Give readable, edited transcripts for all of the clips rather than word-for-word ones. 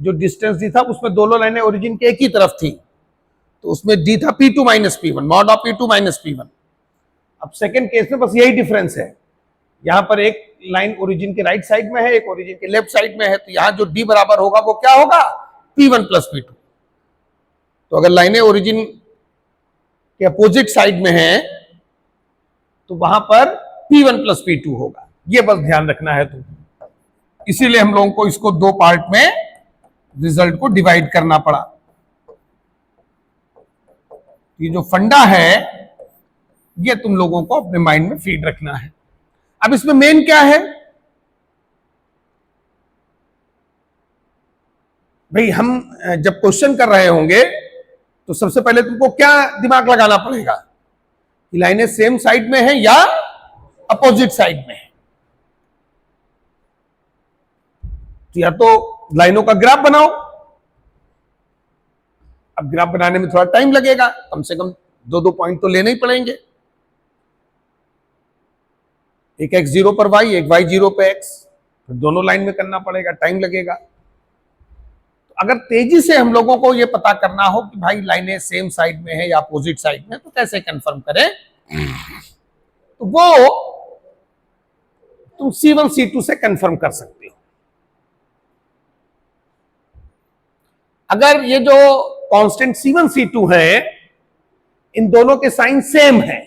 जो डिस्टेंस दी था उसमें दोनों लाइनें ओरिजिन के एक ही तरफ थी, तो उसमें डी था P2 minus P1, mod of P2 minus P1। अब सेकंड केस में बस यही डिफरेंस है, यहां पर एक लाइन ओरिजिन के राइट साइड में है, एक ओरिजिन के लेफ्ट साइड में है, तो यहां जो डी बराबर होगा वो क्या होगा, P1 प्लस P2। तो अगर लाइनें ओरिजिन के अपोजिट साइड में है तो वहां पर P1 प्लस P2 होगा, ये बस ध्यान रखना है तुमको। इसीलिए हम लोगों को इसको दो पार्ट में रिजल्ट को डिवाइड करना पड़ा। ये जो फंडा है ये तुम लोगों को अपने माइंड में फीड रखना है। अब इसमें मेन क्या है भाई, हम जब क्वेश्चन कर रहे होंगे तो सबसे पहले तुमको क्या दिमाग लगाना पड़ेगा कि लाइनें सेम साइड में है या अपोजिट साइड में है। तो या तो लाइनों का ग्राफ बनाओ, अब ग्राफ बनाने में थोड़ा टाइम लगेगा, कम से कम दो दो पॉइंट तो लेने ही पड़ेंगे, एक x0 पर y, एक y0 पे x, तो दोनों लाइन में करना पड़ेगा, टाइम लगेगा। तो अगर तेजी से हम लोगों को यह पता करना हो कि भाई लाइनें सेम साइड में है या अपोजिट साइड में, तो कैसे कंफर्म करें, तो वो तुम C1 C2 से कंफर्म कर सकते हो। अगर ये जो कांस्टेंट C1 C2 है इन दोनों के साइन सेम है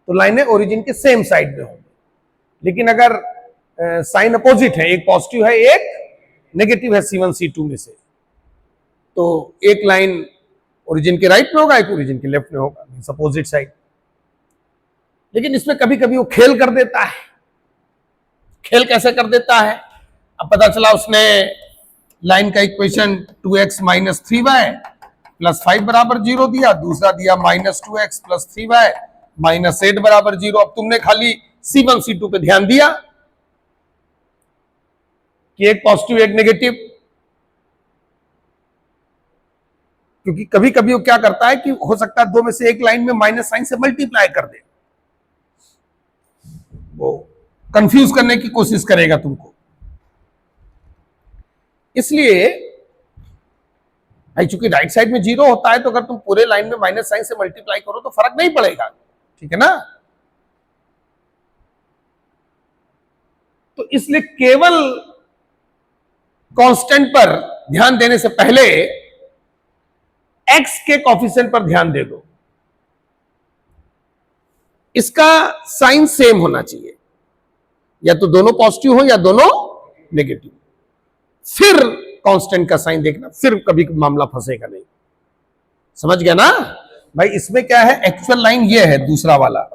तो लाइनें ओरिजिन के सेम साइड में होंगी, लेकिन अगर साइन अपोजिट है, एक पॉजिटिव है एक नेगेटिव है C1 C2 में से, तो एक लाइन ओरिजिन के राइट में होगा, एक ओरिजिन के लेफ्ट में होगा, अपोजिट साइड। लेकिन इसमें कभी कभी वो खेल कर देता है। खेल कैसे कर देता है, अब पता चला उसने लाइन का equation 2x minus 3y plus 5 बराबर 0 दिया, दूसरा दिया minus 2x plus 3y minus 8 बराबर 0। अब तुमने खाली C1 C2 पे ध्यान दिया कि एक पॉजिटिव एक नेगेटिव, क्योंकि कभी कभी वो क्या करता है कि हो सकता है दो में से एक लाइन में माइनस साइन से मल्टीप्लाई कर दे, वो कंफ्यूज करने की कोशिश करेगा तुमको। इसलिए भाई चूंकि राइट साइड में 0 होता है, तो अगर तुम पूरे लाइन में माइनस साइन से मल्टीप्लाई करो तो फर्क नहीं पड़ेगा, ठीक है ना। तो इसलिए केवल कांस्टेंट पर ध्यान देने से पहले x के कॉफिशिएंट पर ध्यान दे दो। इसका साइन सेम होना चाहिए, या तो दोनों पॉजिटिव हो या दोनों नेगेटिव, फिर कांस्टेंट का साइन देखना, फिर कभी मामला फंसेगा नहीं। समझ गया ना भाई। इसमें क्या है, एक्चुअल लाइन ये है, दूसरा वाला,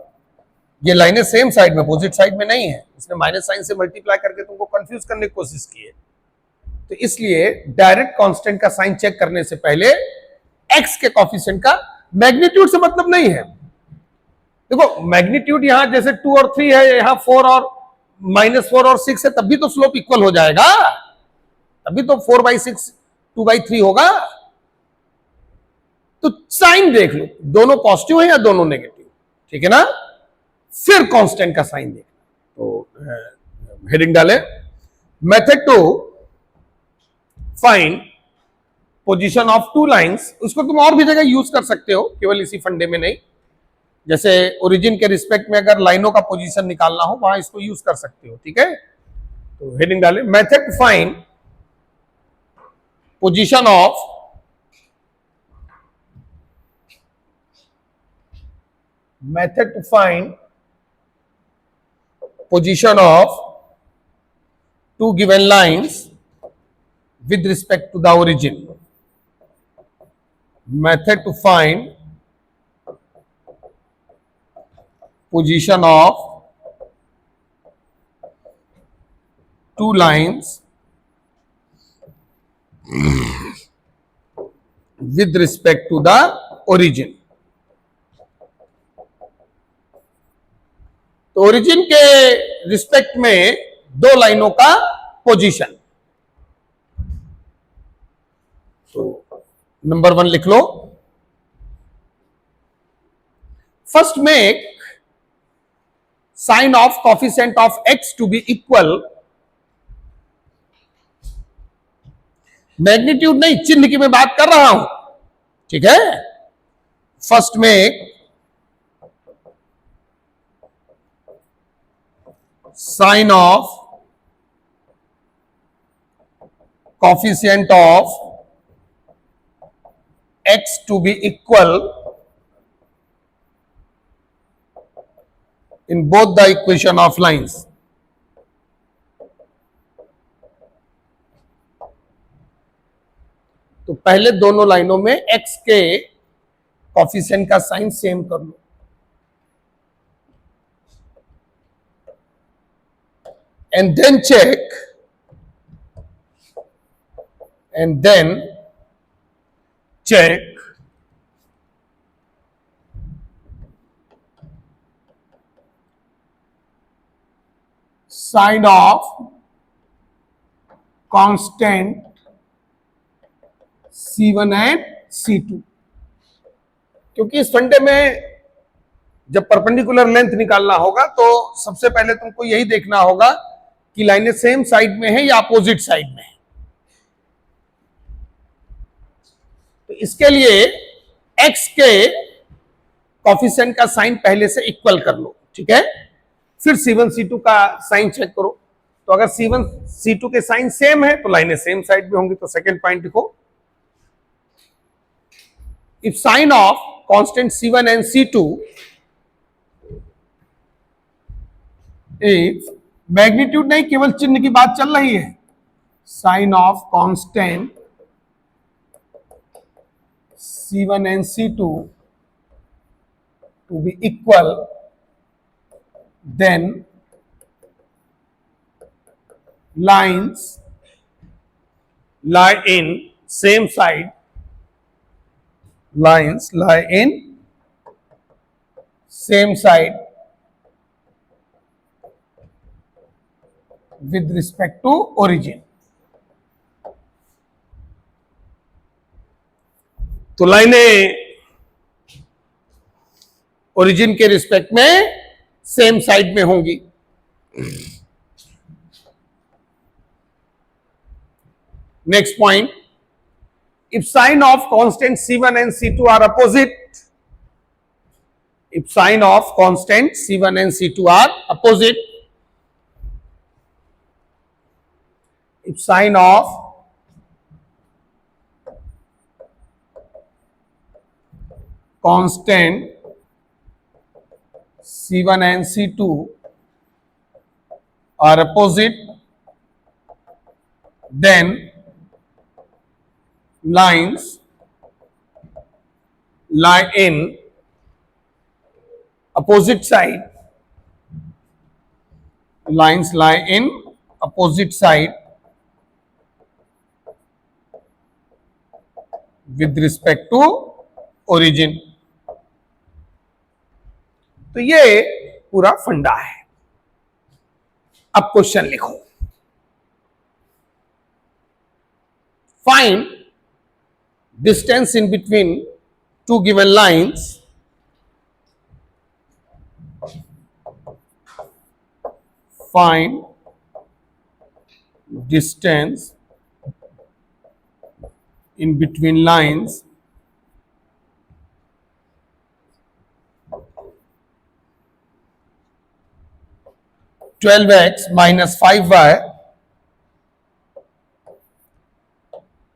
ये लाइनें सेम साइड में अपोजिट साइड में नहीं है, उसने माइनस साइन से मल्टीप्लाई करके तुमको कंफ्यूज करने की कोशिश की है। तो इसलिए डायरेक्ट कांस्टेंट का साइन चेक करने से पहले x के कॉफिशिएंट का, मैग्नीट्यूड से मतलब नहीं है। देखो मैग्नीट्यूड यहां जैसे 2 और 3 है, यहां 4 और -4 और 6 है, तब भी तो स्लोप इक्वल हो जाएगा, तभी तो 4/6 2/3 होगा। तो साइन देख लो, दोनों पॉजिटिव है या दोनों नेगेटिव, ठीक है ना। फिर कांस्टेंट का साइन देखना। तो हेडिंग डाले, method to find position of two lines. उसको तुम और भी जगह यूज कर सकते हो, केवल इसी फंडे में नहीं। जैसे ओरिजिन के रिस्पेक्ट में अगर लाइनों का पोजीशन निकालना हो, वहां इसको यूज कर सकते हो, ठीक है। तो हेडिंग डाले, method to find position of position of two given lines with respect to the origin. Method to find position of two lines with respect to the origin. तो ओरिजिन के रिस्पेक्ट में दो लाइनों का पोजीशन। तो number 1 लिख लो, first make sign of coefficient of x to be equal magnitude नहीं, चिन्ह की मैं बात कर रहा हूं, ठीक है। फर्स्ट में sign of coefficient of x to be equal in both the equation of lines. तो पहले दोनों लाइनों में x के कॉफिशिएंट का साइन सेम कर लो, and then check sign of constant C1 and C2, क्योंकि इस फंडे में जब परपेंडिकुलर लेंथ निकालना होगा तो सबसे पहले तुमको यही देखना होगा कि लाइनें सेम साइड में है या अपोजिट साइड में है। तो इसके लिए x के कॉफिशिएंट का साइन पहले से इक्वल कर लो, ठीक है। फिर C1 C2 का साइन चेक करो, तो अगर C1 C2 के साइन सेम है तो लाइनें सेम साइड में होंगी। तो सेकेंड पॉइंट लिखो, if sign of constant C1 and C2 if magnitude नहीं, केवल चिन्ह की बात चल रही है, sign of constant C1 and C2 to be equal, then lines lie in same side, lines lie in same side with respect to origin. तो लाइनें ओरिजिन के रिस्पेक्ट में सेम साइड में होंगी। Next point, if sign of constant C1 and C2 are opposite, if sign of constant C1 and C2 are opposite, if sign of constant C1 and C2 are opposite, then lines lie in opposite side, lines lie in opposite side with respect to origin. तो ये पूरा फंडा है। अब question लिखो, find distance in between two given lines find distance in between lines (12x minus 5y),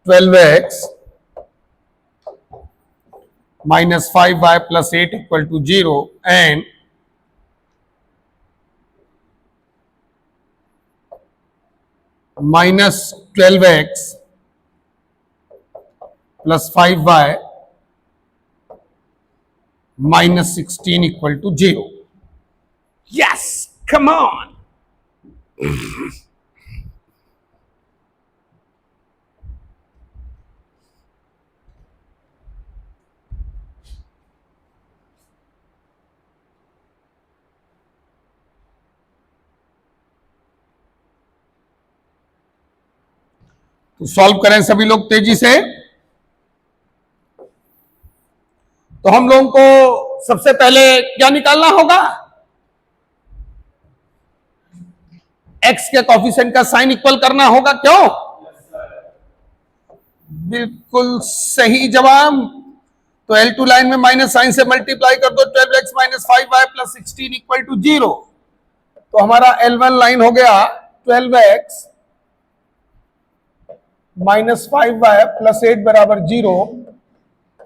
12x minus 5y plus 8 equal to 0, and minus 12x plus 5y minus 16 equal to 0. Yes, come on. तो solve करें सभी लोग तेजी से। तो हम लोगों को सबसे पहले क्या निकालना होगा, x के कॉफिशिएंट का साइन इक्वल करना होगा। क्यों? बिल्कुल सही जवाब। तो L2 लाइन में माइनस साइन से मल्टीप्लाई कर दो, 12x minus 5y plus 16 equal to 0। तो हमारा L1 लाइन हो गया 12x माइनस 5y प्लस 8 बराबर 0।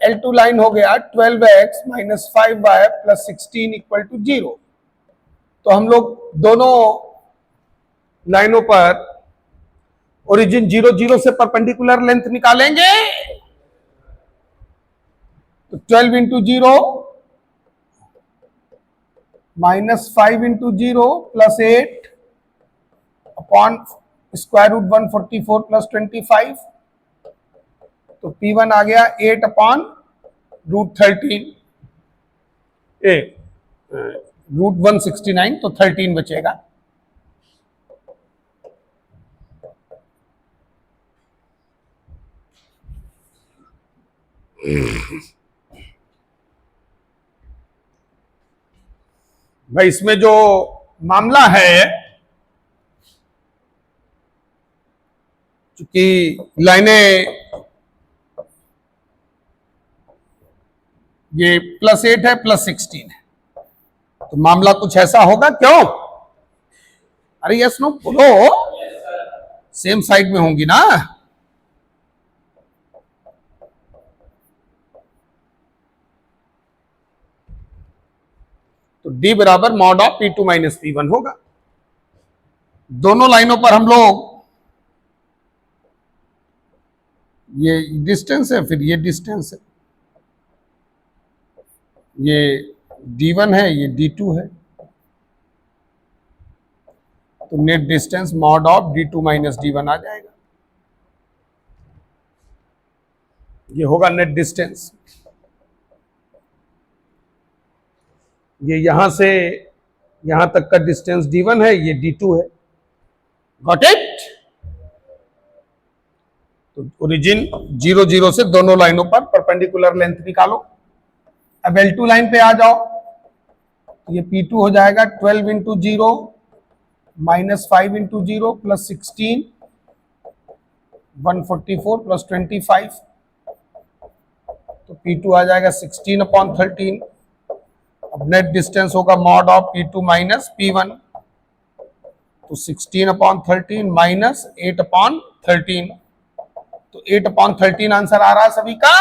L2 लाइन हो गया 12x minus 5y plus 16 equal to 0। तो हम लोग दोनों लाइनों पर ओरिजिन 0 0 से परपेंडिकुलर लेंथ निकालेंगे। तो 12 into 0 minus 5 into 0 plus 8 upon square root 144 plus 25। तो P1 आ गया 8 अपॉन रूट 13 रूट 169, तो 13 बचेगा। भाई इसमें जो मामला है, चूंकि लाइनें ये प्लस 8 है प्लस 16 है, तो मामला कुछ ऐसा होगा। क्यों? अरे यस नो बोलो। सेम साइड में होंगी ना। तो D बराबर mod of P2 minus P1 होगा। दोनों लाइनों पर हम लोग, ये डिस्टेंस है, फिर ये डिस्टेंस है, ये D1 है, ये D2 है। तो net distance mod of D2 minus D1 आ जाएगा। ये होगा नेट डिस्टेंस। ये यहां से यहां तक का डिस्टेंस D1 है, ये D2 है। Got it? तो ओरिजिन 0 0 से दोनों लाइनों पर परपेंडिकुलर लेंथ निकालो। अब L2 लाइन पे आ जाओ। ये P2 हो जाएगा 12 into 0 minus 5 into 0 plus 16 144 plus 25। तो P2 आ जाएगा 16 अपॉन 13। अब नेट डिस्टेंस होगा mod of P2 minus P1। तो 16 अपॉन 13 माइनस 8 अपॉन 13। तो 8 अपॉन 13 आंसर आ रहा है सभी का।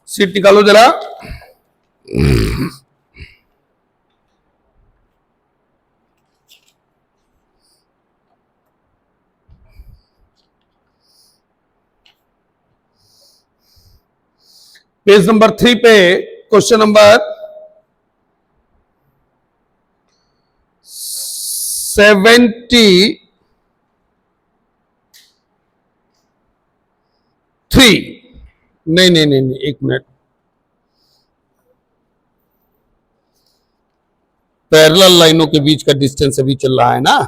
सीट निकालो जरा। पेज नंबर 3 पे क्वेश्चन नंबर 73। नहीं नहीं नहीं नहीं, एक मिनट। पैरेलल लाइनों के बीच का डिस्टेंस अभी चल रहा है ना।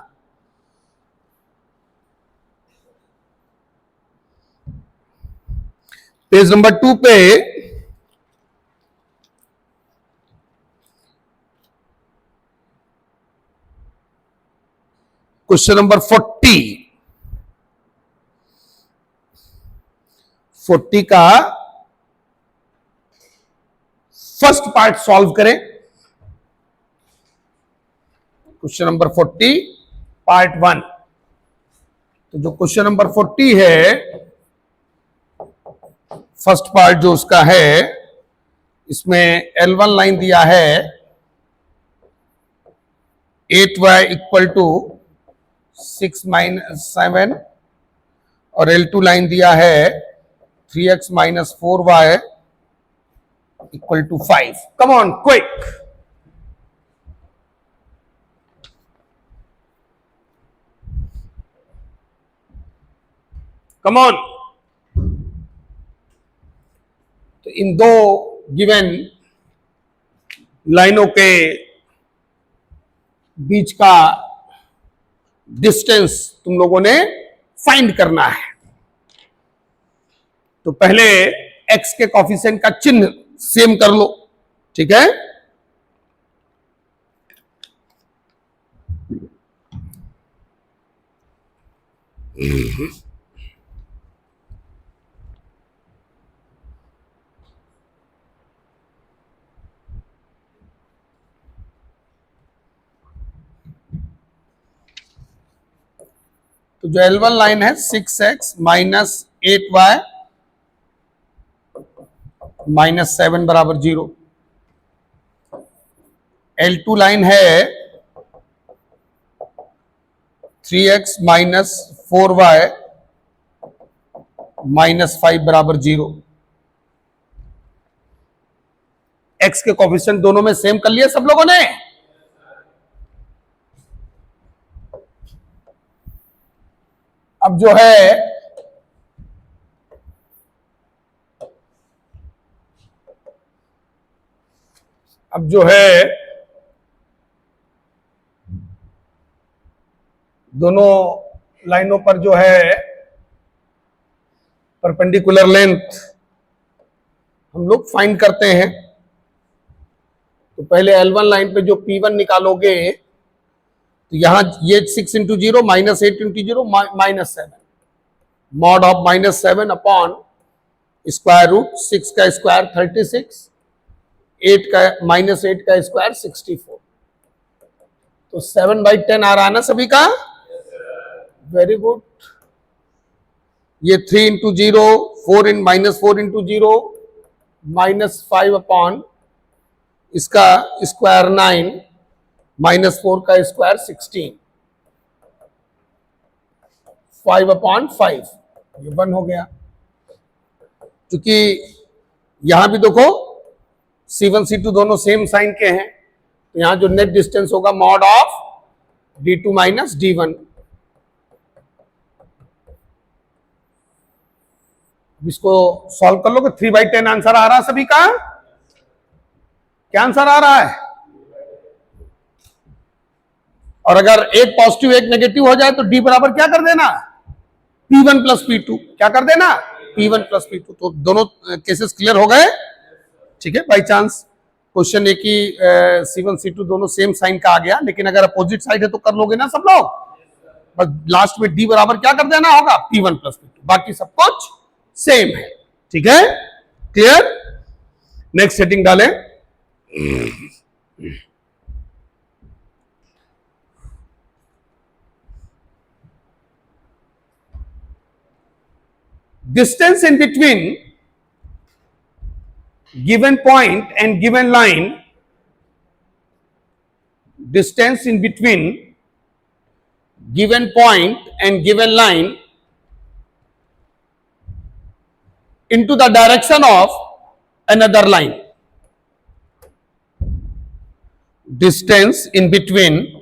पेज नंबर 2 पे क्वेश्चन नंबर 40 का फर्स्ट पार्ट सॉल्व करें। Question number 40 part 1। तो जो क्वेश्चन नंबर 40 है, फर्स्ट पार्ट जो उसका है, इसमें L1 लाइन दिया है 8y इक्वल टू 6 माइनस 7 और L2 लाइन दिया है 3x minus 4y equal to 5। Come on quick. Come on. तो इन दो गिवन लाइनों के बीच का डिस्टेंस तुम लोगों ने फाइंड करना है। तो पहले x के कॉफिशिएंट का चिन्ह सेम कर लो, ठीक है। तो जो L1 लाइन है 6x माइनस 8y माइनस 7 बराबर 0। L2 लाइन है 3x माइनस 4y माइनस 5 बराबर 0। x के कोफिशिएंट दोनों में सेम कर लिया सब लोगों ने। अब जो है दोनों लाइनों पर जो है परपेंडिकुलर लेंथ हम लोग फाइंड करते हैं। तो पहले L1 लाइन पे जो P1 निकालोगे तो यहां ये 6 into 0 minus 8 into 0 minus 7, mod of minus 7 upon square root 6 का स्क्वायर 36, 8 का माइनस 8 का स्क्वायर 64। तो 7/10 आ रहा है ना सभी का? Very good. ये 3 इंटू 0 4 इन माइनस 4 इंटू 0 माइनस 5 अपॉन इसका स्क्वायर 9 माइनस 4 का स्क्वायर 16, 5/5 ये 1 हो गया। क्योंकि यहां भी देखो C1 C2 दोनों सेम साइन के हैं, तो यहां जो नेट डिस्टेंस होगा mod of D2 minus D1। इसको सॉल्व कर लो कि 3/10 आंसर आ रहा है सभी का। क्या आंसर आ रहा है? और अगर एक पॉजिटिव एक नेगेटिव हो जाए तो D बराबर क्या कर देना? P1 plus P2। क्या कर देना? P1 plus P2। तो दोनों केसेस क्लियर हो गए। ठीक है, बाई चांस क्वेश्चन एक ही C1 C2 दोनों सेम साइन का आ गया, लेकिन अगर अपोजिट साइड है तो कर लोगे ना सब लोग। बस लास्ट में D बराबर क्या कर देना होगा? P1 plus P2। बाकी सब कुछ सेम है। ठीक है, क्लियर। नेक्स्ट सेटिंग डालें। Distance in between given point and given line, distance in between given point and given line into the direction of another line. Distance in between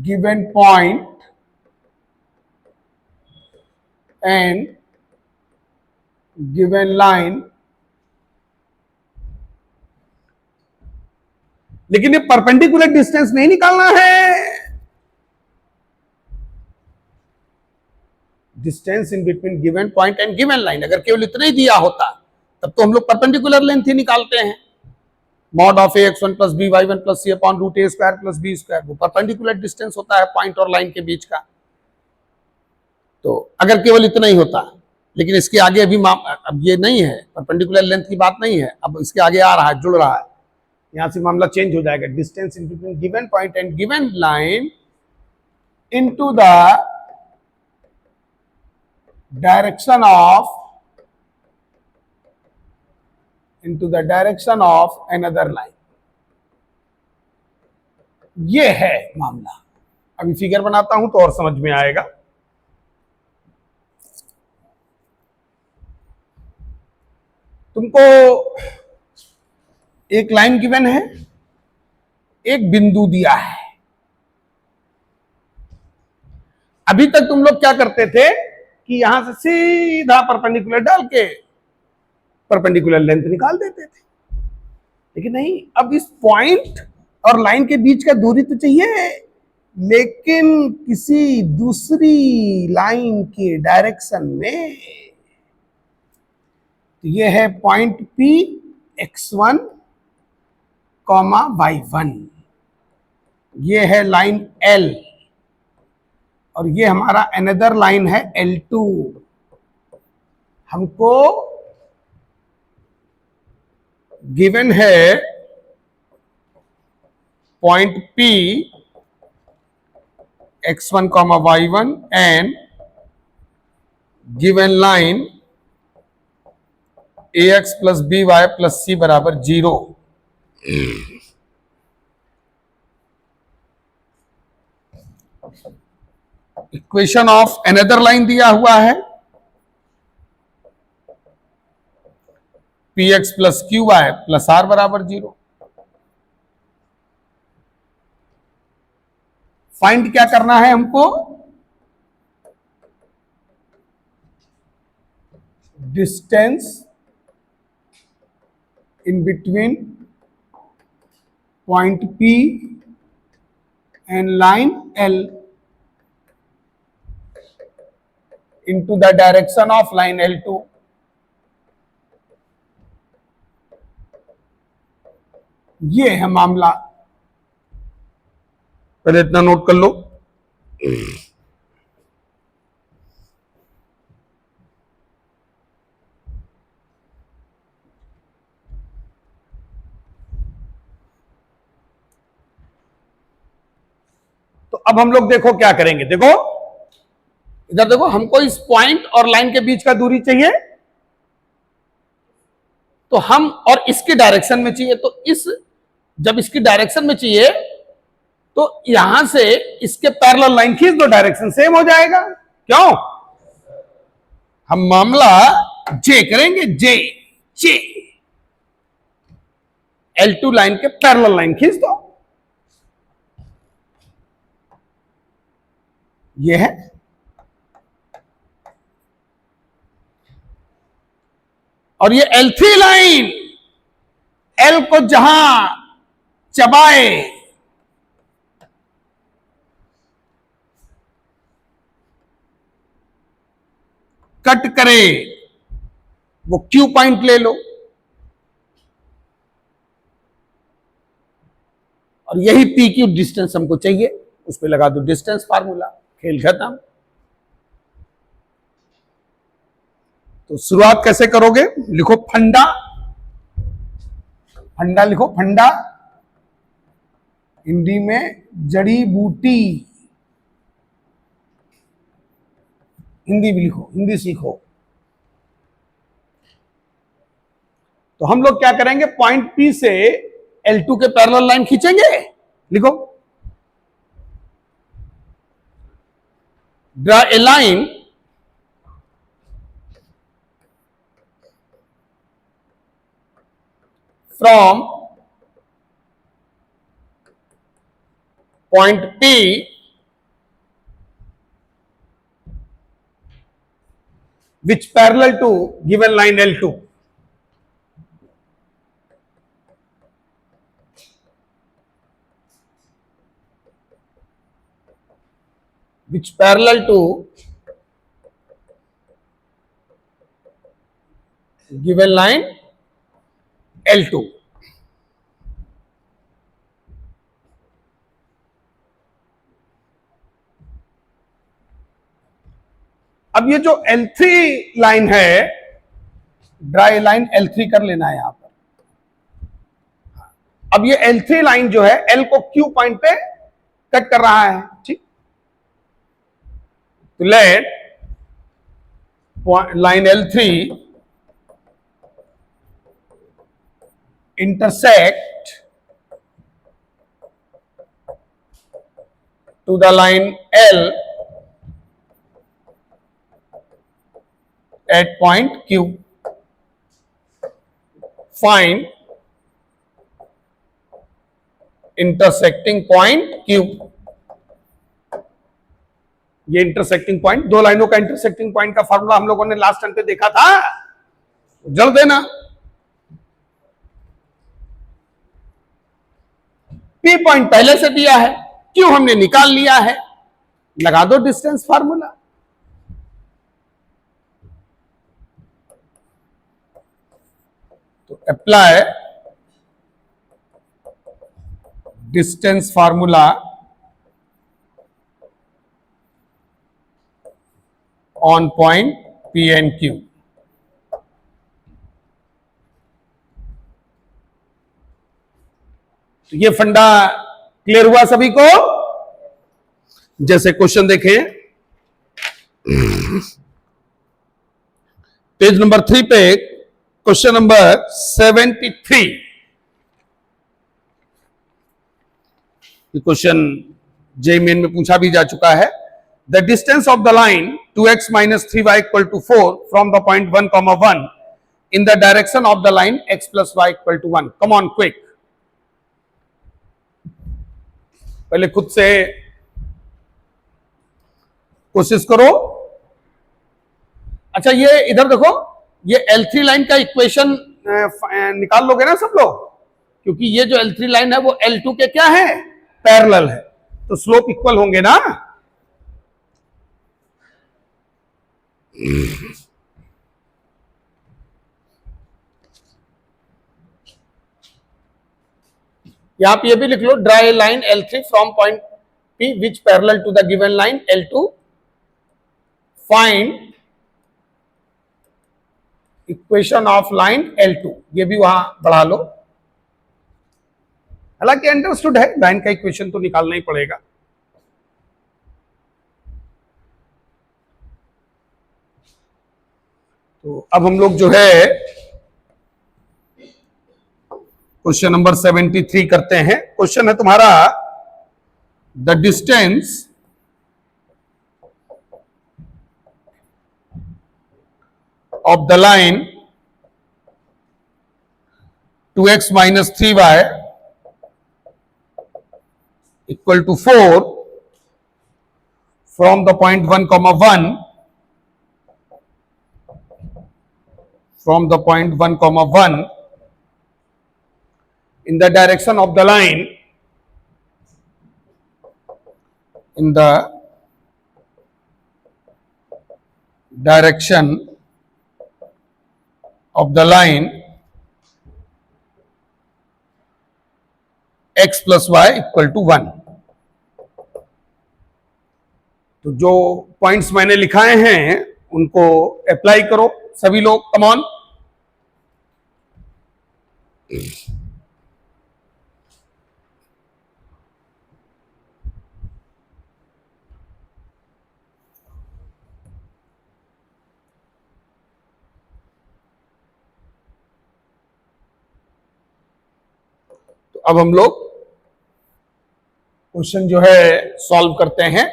given point and given line। लेकिन ये perpendicular distance नहीं निकालना है। Distance in between given point and given line, अगर केवल इतना ही दिया होता तब तो हम लोग परपेंडिकुलर लेंथ ही निकालते हैं। Mod of x1 plus B y1 plus c upon root a square plus b square, वो परपेंडिकुलर डिस्टेंस होता है पॉइंट और लाइन के बीच का। तो अगर केवल इतना ही होता, लेकिन इसके आगे अभी अब ये नहीं है, परपेंडिकुलर लेंथ की बात नहीं है, अब इसके आगे आ रहा है, जुड़ रहा है, यहां से मामला चेंज हो जाएगा। Distance in between given point and given line into the direction of another line. ये है मामला। अभी फिगर बनाता हूं तो और समझ में आएगा। तुमको एक लाइन गिवन है, एक बिंदु दिया है। अभी तक तुम लोग क्या करते थे कि यहां से सीधा परपेंडिकुलर डाल के परपेंडिकुलर लेंथ निकाल देते थे, लेकिन नहीं, अब इस पॉइंट और लाइन के बीच का दूरी तो चाहिए, लेकिन किसी दूसरी लाइन के डायरेक्शन में। तो ये है point P x1 comma y1, ये है लाइन L और ये हमारा अनदर लाइन है L2। हमको गिवन है point P x1 comma y1 and given line ax plus by plus c बराबर 0। इक्वेशन ऑफ अनदर लाइन दिया हुआ है px plus qy plus r बराबर 0। फाइंड क्या करना है हमको, distance in between point P and line L into the direction of line L2। ये है मामला, पहले इतना नोट कर लो। तो अब हम लोग देखो क्या करेंगे, देखो इधर देखो, हमको इस पॉइंट और लाइन के बीच का दूरी चाहिए, तो हम और इसकी डायरेक्शन में चाहिए, तो इस जब इसकी डायरेक्शन में चाहिए तो यहां से इसके पैरेलल लाइन खींच दो, डायरेक्शन सेम हो जाएगा। क्यों? हम मामला जे करेंगे, जे जे L2 लाइन के पैरेलल लाइन खींच दो, ये है। और ये L3 लाइन L को जहां चबाए कट करे वो Q पॉइंट ले लो, और यही PQ डिस्टेंस हमको चाहिए, उस पर लगा दो डिस्टेंस फार्मूला, खेल खत्म। तो शुरुआत कैसे करोगे, लिखो फंडा, फंडा लिखो, फंडा हिंदी में जड़ी बूटी, हिंदी भी लिखो, हिंदी सीखो। तो हम लोग क्या करेंगे, पॉइंट P से L2 के पैरेलल लाइन खींचेंगे, लिखो, draw a line from point P which parallel to given line L2, which parallel to given line L2। अब ये जो L3 लाइन है, ड्राई लाइन L3 कर लेना है यहां पर। अब ये L3 लाइन जो है L को Q पॉइंट पे कट कर रहा है, ठीक। तो let line L3 intersect to the line L at point Q। Find intersecting point Q। ये इंटरसेक्टिंग पॉइंट, दो लाइनों का इंटरसेक्टिंग पॉइंट का फार्मूला हम लोगों ने लास्ट टाइम पे देखा था, जल्द देना। P पॉइंट पहले से दिया है, Q हमने निकाल लिया है, लगा दो डिस्टेंस फार्मूला। तो apply distance formula on point P and Q. तो ये फंडा क्लियर हुआ सभी को? जैसे क्वेश्चन देखें पेज नंबर 3 पे question number 73। Question JEE main में पूछा भी जा चुका है। The distance of the line 2x minus 3y equal to 4 from the point 1, 1 in the direction of the line x plus y equal to 1. Come on quick. पहले खुद से कोशिश करो। अच्छा, ये इधर देखो, ये L3 लाइन का इक्वेशन निकाल लोगे ना सब लोग, क्योंकि ये जो L3 लाइन है वो L2 के क्या है, पैरेलल है, तो स्लोप इक्वल होंगे ना। यहां पे ये भी लिख लो, draw line L3 from point P which parallel to the given line L2, find equation of line L2। ये भी वहां बढ़ा लो। हालांकि अंडरस्टूड है, लाइन का इक्वेशन तो निकालना ही पड़ेगा। तो अब हम लोग जो है क्वेश्चन नंबर 73 करते हैं। क्वेश्चन है तुम्हारा, the distance of the line 2x minus 3y equal to 4 from the point 1, 1 from the point 1, 1 in the direction of the line, in the direction of the line x plus y equal to 1। तो जो points मैंने लिखाए हैं उनको apply करो सभी लोग, कम on. तो अब हम लोग क्वेश्चन जो है सॉल्व करते हैं।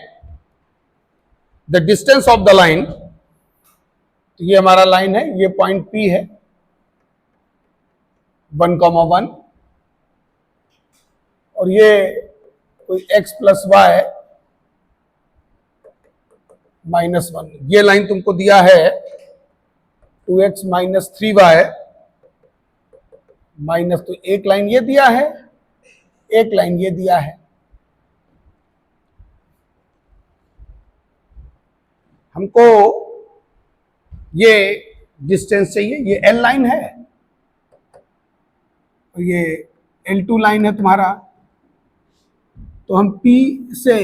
The distance of the line, तो ये हमारा लाइन है, ये पॉइंट P है 1, 1 और ये कोई x प्लस वाई माइनस 1। ये लाइन तुमको दिया है 2x minus 3y माइनस, तो एक लाइन ये दिया है, एक लाइन ये दिया है। हमको ये डिस्टेंस चाहिए, ये L लाइन है और ये L2 लाइन है तुम्हारा। तो हम P से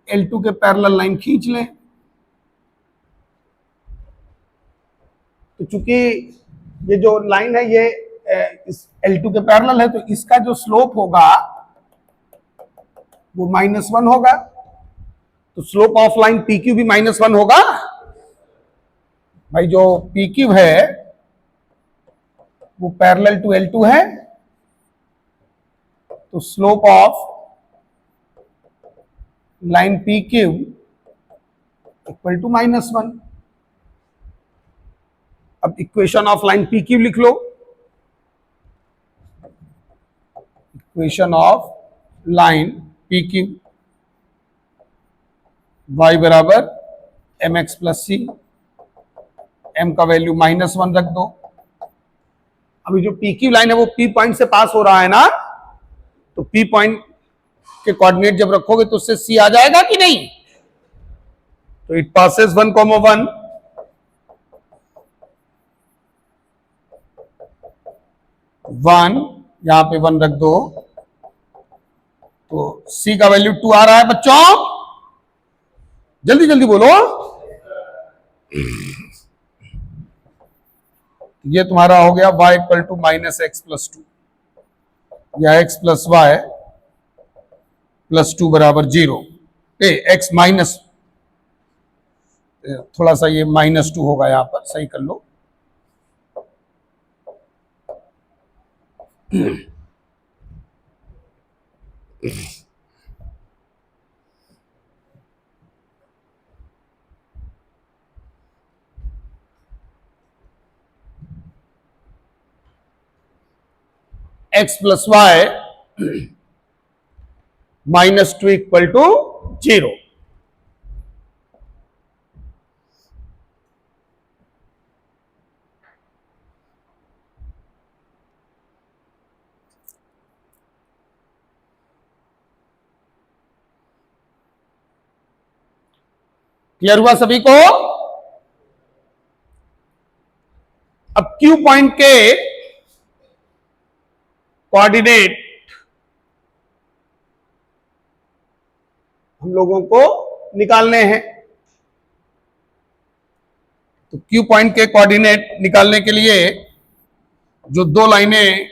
L2 के पैरेलल लाइन खींच लें। तो चूंकि ये जो लाइन है ये इस L2 के पैरेलल है, तो इसका जो स्लोप होगा वो -1 होगा। तो स्लोप ऑफ लाइन PQ भी -1 होगा। भाई जो PQ है वो पैरेलल टू L2 है, तो slope of line PQ equal to -1। अब इक्वेशन ऑफ लाइन PQ लिख लो। Equation of line PQ, y बराबर mx प्लस सी, m का वैल्यू -1 रख दो। अभी जो PQ लाइन है वो P पॉइंट से पास हो रहा है ना, तो P पॉइंट के कोऑर्डिनेट जब रखोगे तो उससे C आ जाएगा कि नहीं। तो इट पासेस 1, 1 1, यहां पे 1 रख दो, तो C का वैल्यू 2 आ रहा है बच्चों, जल्दी जल्दी बोलो। ये तुम्हारा हो गया y equal to minus x plus 2, या x प्लस वाई प्लस 2 बराबर 0, x माइनस, थोड़ा सा ये -2 होगा, यहां पर सही कर लो। x plus y -2 equal to 0। Clear हुआ सभी को? अब Q पॉइंट के कोऑर्डिनेट हम लोगों को निकालने हैं। तो Q पॉइंट के कोऑर्डिनेट निकालने के लिए जो दो लाइनें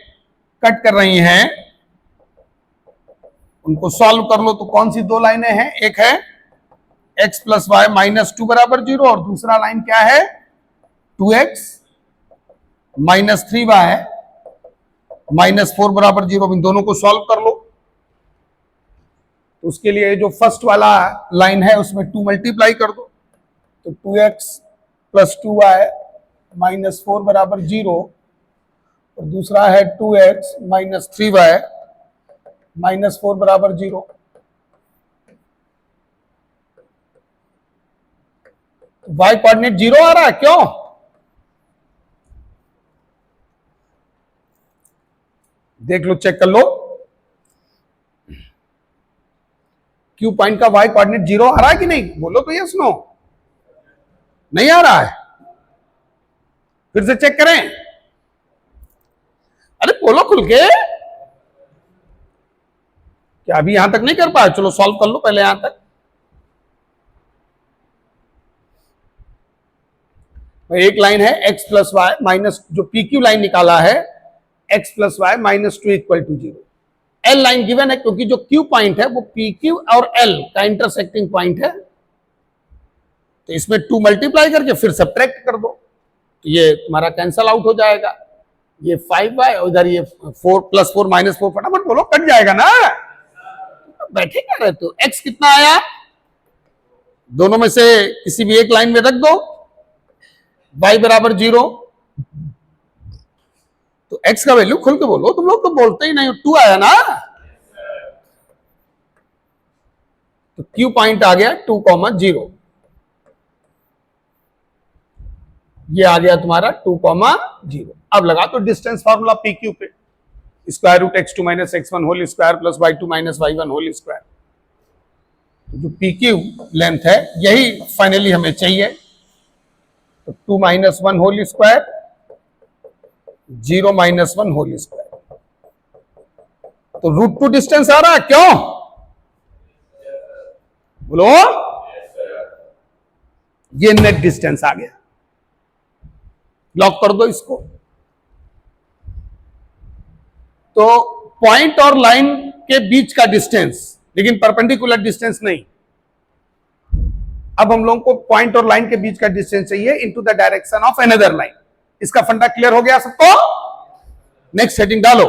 कट कर रही हैं उनको सॉल्व कर लो। तो कौन सी दो लाइनें हैं? एक है x प्लस वाई -2 बराबर 0, और दूसरा लाइन क्या है? 2x -3y -4 बराबर 0। इन दोनों को सॉल्व कर लो। तो उसके लिए जो फर्स्ट वाला लाइन है उसमें 2 मल्टीप्लाई कर दो, तो 2x प्लस 2y -4 बराबर 0, और दूसरा है 2x -3y -4 बराबर 0। y कोऑर्डिनेट 0 आ रहा है, क्यों? देख लो, चेक कर लो। Q पॉइंट का y कोऑर्डिनेट 0 आ रहा है कि नहीं? बोलो तो यस नो। नहीं आ रहा है? फिर से चेक करें। अरे बोलो खुल के। क्या अभी यहां तक नहीं कर पाए? चलो सॉल्व कर लो पहले यहां तक। एक लाइन है x प्लस वाई माइनस, जो PQ लाइन निकाला है x plus y -2 equal to 0। L line given है क्योंकि जो Q पॉइंट है वो PQ और L का इंटरसेक्टिंग पॉइंट है। तो इसमें 2 मल्टीप्लाई करके फिर सब्ट्रैक्ट कर दो, तो ये तुम्हारा कैंसल आउट हो जाएगा। ये 5y और इधर ये 4 + 4 -4, फटाफट बोलो, कट जाएगा ना। बैठे क्या रहते हो? x कितना आया? दोनों में से किसी भी एक लाइन में रख दो, y बराबर 0। तो x का वैल्यू खुल के बोलो, तुम लोग तो बोलते ही नहीं हो। 2 आया ना, तो Q पॉइंट आ गया 2, 0। ये आ गया तुम्हारा 2, 0। अब लगा तो डिस्टेंस फार्मूला PQ पे, square root x2 - x1 whole square plus y2 - y1 whole square. जो PQ लेंथ है यही फाइनली हमें चाहिए। तो 2 - 1 होल स्क्वायर, 0 - 1 होल स्क्वायर। तो √2 डिस्टेंस आ रहा है, क्यों? बोलो। ये नेट डिस्टेंस आ गया। लॉक कर दो इसको। तो पॉइंट और लाइन के बीच का डिस्टेंस, लेकिन परपेंडिकुलर डिस्टेंस नहीं। अब हम लोगों को पॉइंट और लाइन के बीच का डिस्टेंस चाहिए into the direction of another line. इसका फंडा क्लियर हो गया सबको? नेक्स्ट हेडिंग डालो।